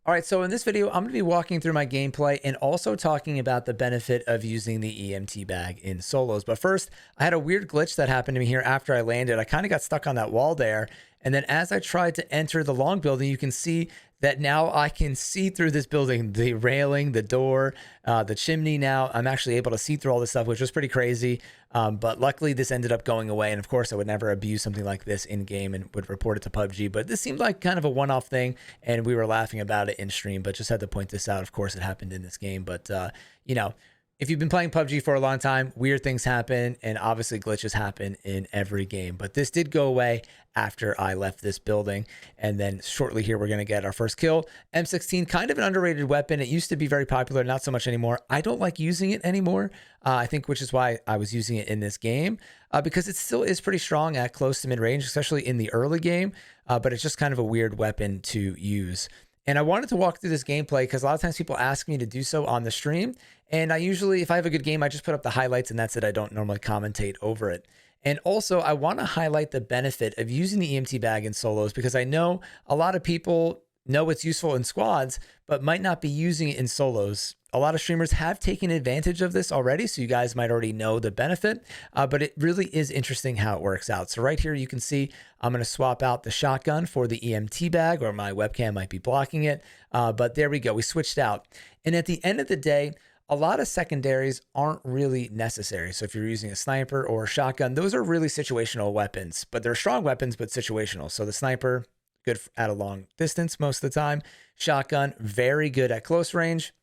All right, so in this video, I'm going to be walking through my gameplay and also talking about the benefit of using the EMT bag in solos. But first, I had a weird glitch that happened to me here after I landed. I kind of got stuck on that wall there. And then as I tried to enter the long building, you can see that now I can see through this building, the railing, the door, the chimney. Now I'm actually able to see through all this stuff, which was pretty crazy. But luckily this ended up going away. And of course I would never abuse something like this in game and would report it to PUBG, but this seemed like kind of a one-off thing. And we were laughing about it in stream, but just had to point this out. Of course it happened in this game, but you know, if you've been playing PUBG for a long time, weird things happen, and obviously glitches happen in every game. But this did go away after I left this building. And then shortly here, we're going to get our first kill. M16, kind of an underrated weapon. It used to be very popular, not so much anymore. I don't like using it anymore, I think, which is why I was using it in this game, because it still is pretty strong at close to mid-range, especially in the early game, but it's just kind of a weird weapon to use. And I wanted to walk through this gameplay because a lot of times people ask me to do so on the stream. And I usually, if I have a good game, I just put up the highlights and that's it. I don't normally commentate over it. And also I want to highlight the benefit of using the EMT bag in solos, because I know a lot of people know it's useful in squads, but might not be using it in solos. A lot of streamers have taken advantage of this already, so you guys might already know the benefit, but it really is interesting how it works out. So right here, you can see I'm going to swap out the shotgun for the EMT bag, or my webcam might be blocking it, but there we go. We switched out. And at the end of the day, a lot of secondaries aren't really necessary. So if you're using a sniper or a shotgun, those are really situational weapons, but they're strong weapons, but situational. So the sniper, good at a long distance most of the time. Shotgun, very good at close range.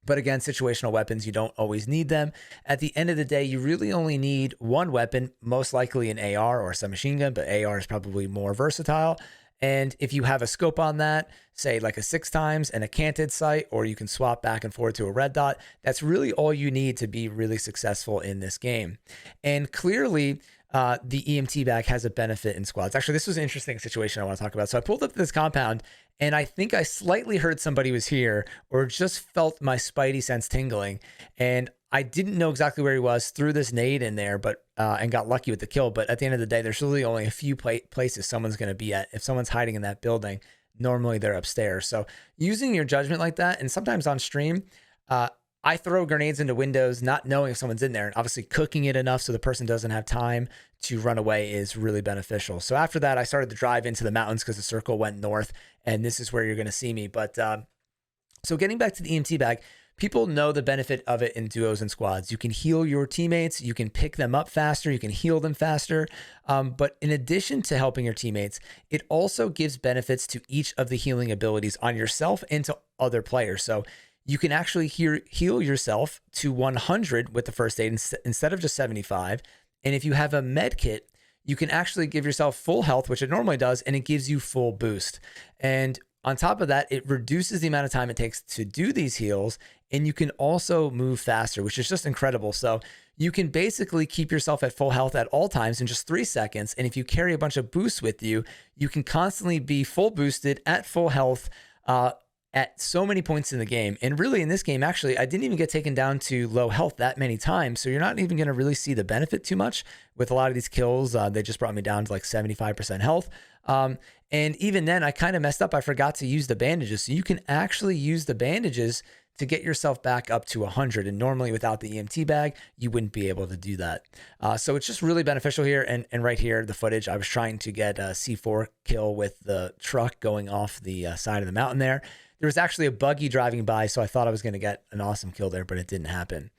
But again, situational weapons, you don't always need them. At the end of the day, you really only need one weapon, most likely an AR or a submachine gun, but AR is probably more versatile. And if you have a scope on that, say like a 6x and a canted sight, or you can swap back and forth to a red dot, that's really all you need to be really successful in this game. And clearly, the EMT bag has a benefit in squads. Actually, this was an interesting situation I want to talk about. So I pulled up this compound and I think I slightly heard somebody was here, or just felt my spidey sense tingling. And I didn't know exactly where he was, threw this nade in there, but and got lucky with the kill. But at the end of the day, there's really only a few places someone's going to be at. If someone's hiding in that building, normally they're upstairs. So using your judgment like that, and sometimes on stream, I throw grenades into windows, not knowing if someone's in there, and obviously cooking it enough so the person doesn't have time to run away is really beneficial. So after that, I started to drive into the mountains because the circle went north, and this is where you're going to see me. But so getting back to the EMT bag, people know the benefit of it in duos and squads. You can heal your teammates, you can pick them up faster, you can heal them faster. But in addition to helping your teammates, it also gives benefits to each of the healing abilities on yourself and to other players. So you can actually heal yourself to 100 with the first aid instead of just 75. And if you have a med kit, you can actually give yourself full health, which it normally does, and it gives you full boost. And on top of that, it reduces the amount of time it takes to do these heals, and you can also move faster, which is just incredible. So you can basically keep yourself at full health at all times in just 3 seconds. And if you carry a bunch of boosts with you, you can constantly be full boosted at full health, at so many points in the game. And really in this game, actually, I didn't even get taken down to low health that many times. So you're not even going to really see the benefit too much with a lot of these kills. They just brought me down to like 75% health. And even then I kind of messed up. I forgot to use the bandages. So you can actually use the bandages to get yourself back up to 100. And normally without the EMT bag, you wouldn't be able to do that. So it's just really beneficial here. And right here, the footage, I was trying to get a C4 kill with the truck going off the side of the mountain there. There was actually a buggy driving by, so I thought I was going to get an awesome kill there, but it didn't happen.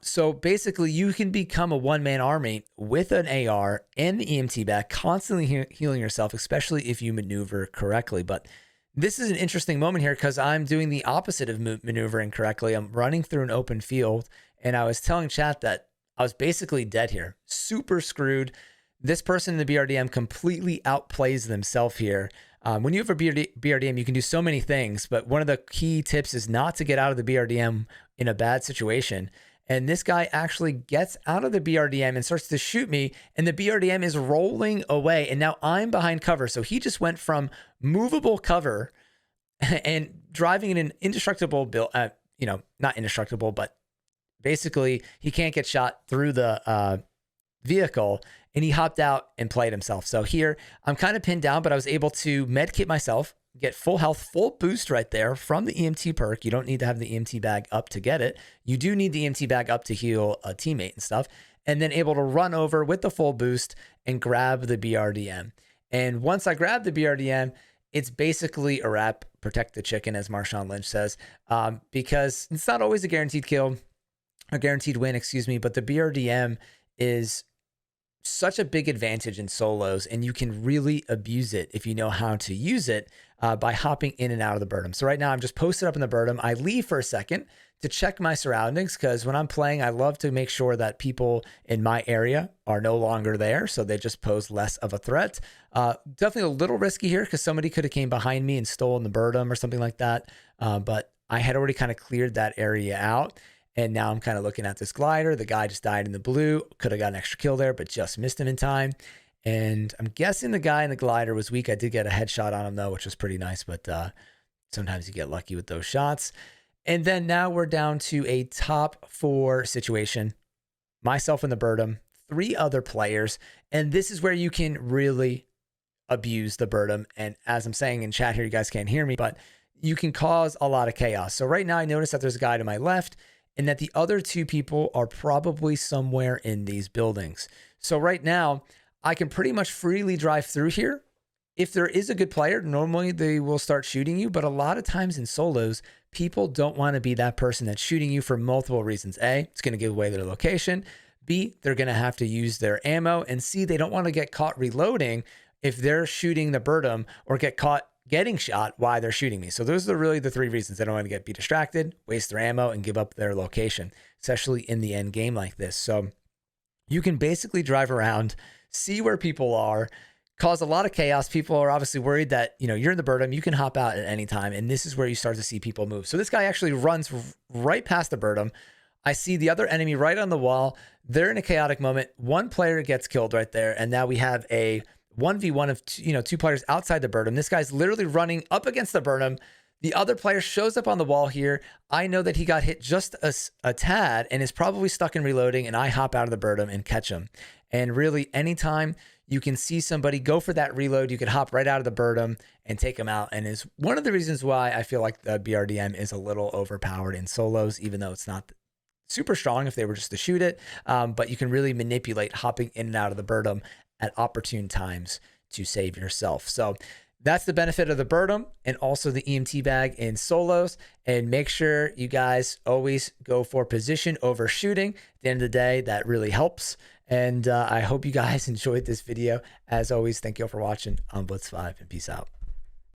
So basically, you can become a one-man army with an AR and the EMT bag, constantly healing yourself, especially if you maneuver correctly. But this is an interesting moment here because I'm doing the opposite of maneuvering correctly. I'm running through an open field, and I was telling chat that I was basically dead here, super screwed. This person in the BRDM completely outplays themselves here. When you have a BRDM, you can do so many things, but one of the key tips is not to get out of the BRDM in a bad situation. And this guy actually gets out of the BRDM and starts to shoot me, and the BRDM is rolling away, and now I'm behind cover. So he just went from movable cover and driving in an indestructible build, not indestructible, but basically he can't get shot through the vehicle, and he hopped out and played himself. So here I'm kind of pinned down, but I was able to med kit myself, get full health, full boost right there from the EMT perk. You don't need to have the EMT bag up to get it. You do need the EMT bag up to heal a teammate and stuff, and then able to run over with the full boost and grab the BRDM. And once I grab the BRDM, it's basically a wrap, protect the chicken, as Marshawn Lynch says, because it's not always a guaranteed kill, a guaranteed win, excuse me, but the BRDM is such a big advantage in solos, and you can really abuse it if you know how to use it by hopping in and out of the Birdum. So right now I'm just posted up in the Birdum. I leave for a second to check my surroundings, because when I'm playing, I love to make sure that people in my area are no longer there, so they just pose less of a threat. Definitely a little risky here, because somebody could have came behind me and stolen the Birdum or something like that, but I had already kind of cleared that area out. And now I'm kind of looking at this glider. The guy just died in the blue. Could have got an extra kill there, but just missed him in time. And I'm guessing the guy in the glider was weak. I did get a headshot on him though, which was pretty nice, but sometimes you get lucky with those shots. And then now we're down to a top 4 situation. Myself in the Birdum, 3 other players. And this is where you can really abuse the Birdum. And as I'm saying in chat here, you guys can't hear me, but you can cause a lot of chaos. So right now I notice that there's a guy to my left, and that the other 2 people are probably somewhere in these buildings. So right now, I can pretty much freely drive through here. If there is a good player, normally they will start shooting you, but a lot of times in solos, people don't want to be that person that's shooting you for multiple reasons. A, it's going to give away their location. B, they're going to have to use their ammo. And C, they don't want to get caught reloading if they're shooting the Birdum, or get caught getting shot while they're shooting me. So those are really the 3 reasons. They don't want to be distracted, waste their ammo, and give up their location, especially in the end game like this. So you can basically drive around, see where people are, cause a lot of chaos. People are obviously worried that, you're in the Birdum, you can hop out at any time. And this is where you start to see people move. So this guy actually runs right past the Birdum. I see the other enemy right on the wall. They're in a chaotic moment. 1 player gets killed right there. And now we have a 1v1 of 2 players outside the Birdum. This guy's literally running up against the Birdum. The other player shows up on the wall here. I know that he got hit just a tad and is probably stuck in reloading, and I hop out of the Birdum and catch him. And really, anytime you can see somebody go for that reload, you could hop right out of the Birdum and take them out, and is one of the reasons why I feel like the BRDM is a little overpowered in solos, even though it's not super strong if they were just to shoot it. But you can really manipulate hopping in and out of the Birdum at opportune times to save yourself. So that's the benefit of the Birdum and also the EMT bag in solos. And make sure you guys always go for position over shooting. At the end of the day, that really helps. And I hope you guys enjoyed this video. As always, thank you all for watching on Blitz 5, and peace out.